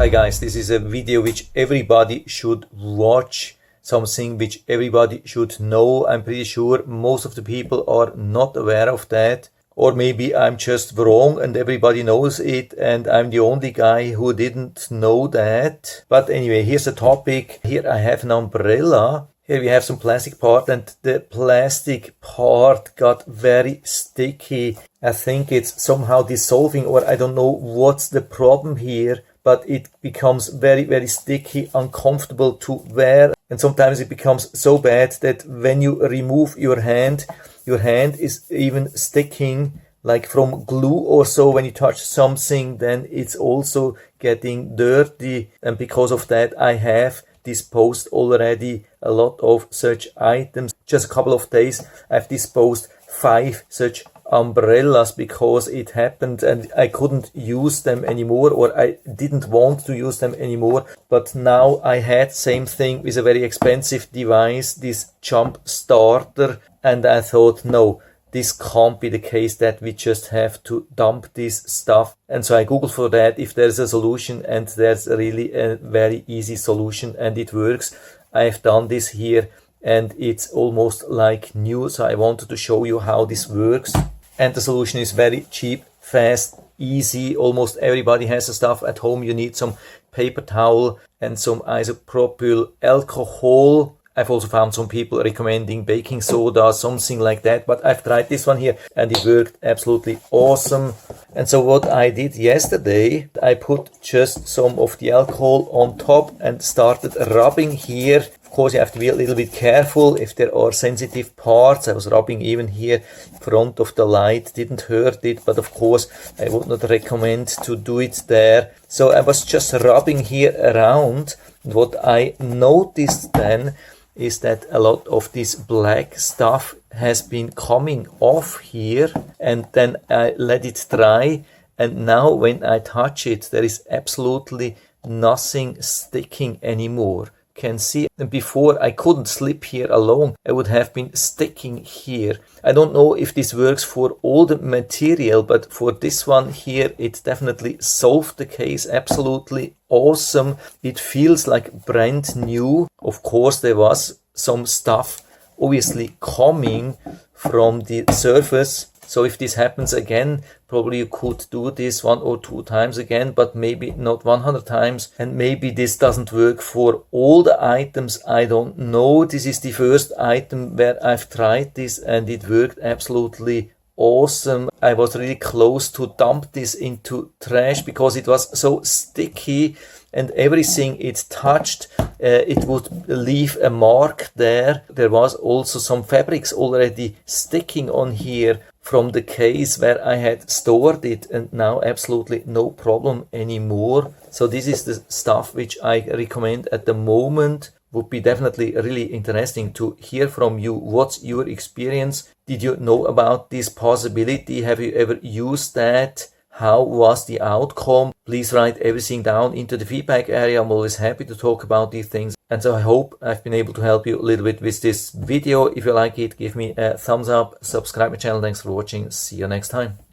Hi guys, this is a video which everybody should watch, something which everybody should know. I'm pretty sure most of the people are not aware of that, or maybe I'm just wrong and everybody knows it and I'm the only guy who didn't know that. But anyway, here's the topic. Here I have an umbrella. Here we have some plastic part and the plastic part got very sticky. I think it's somehow dissolving, or I don't know what's the problem here, but it becomes very, very sticky, uncomfortable to wear. And sometimes it becomes so bad that when you remove your hand is even sticking like from glue or so. When you touch something, then it's also getting dirty. And because of that, I have disposed already a lot of such items. Just a couple of days, I've disposed 5 such umbrellas because it happened and I couldn't use them anymore, or I didn't want to use them anymore. But now I had same thing with a very expensive device, this jump starter, and I thought, no, this can't be the case that we just have to dump this stuff. And so I googled for that if there's a solution, and there's really a very easy solution and it works. I've done this here and it's almost like new, so I wanted to show you how this works. And the solution is very cheap, fast, easy. Almost everybody has the stuff at home. You need some paper towel and some isopropyl alcohol. I've also found some people recommending baking soda, something like that, but I've tried this one here and it worked absolutely awesome. And so what I did yesterday, I put just some of the alcohol on top and started rubbing here. Of course, you have to be a little bit careful if there are sensitive parts. I was rubbing even here in front of the light, didn't hurt it, but of course I would not recommend to do it there. So I was just rubbing here around, and what I noticed then is that a lot of this black stuff has been coming off here, and then I let it dry, and now when I touch it there is absolutely nothing sticking anymore. Can see, and before I couldn't slip here alone, I would have been sticking here. I don't know if this works for all the material, but for this one here it definitely solved the case. Absolutely awesome. It feels like brand new. Of course there was some stuff obviously coming from the surface, so if this happens again, probably you could do this 1 or 2 times again, but maybe not 100 times. And maybe this doesn't work for all the items, I don't know. This is the first item where I've tried this and it worked absolutely awesome. I was really close to dump this into trash because it was so sticky, and everything it touched, it would leave a mark there. There was also some fabrics already sticking on here from the case where I had stored it, and now absolutely no problem anymore. So this is the stuff which I recommend at the moment. Would be definitely really interesting to hear from you. What's your experience? Did you know about this possibility? Have you ever used that? How was the outcome? Please write everything down into the feedback area. I'm always happy to talk about these things. And so I hope I've been able to help you a little bit with this video. If you like it, give me a thumbs up, subscribe my channel. Thanks for watching. See you next time.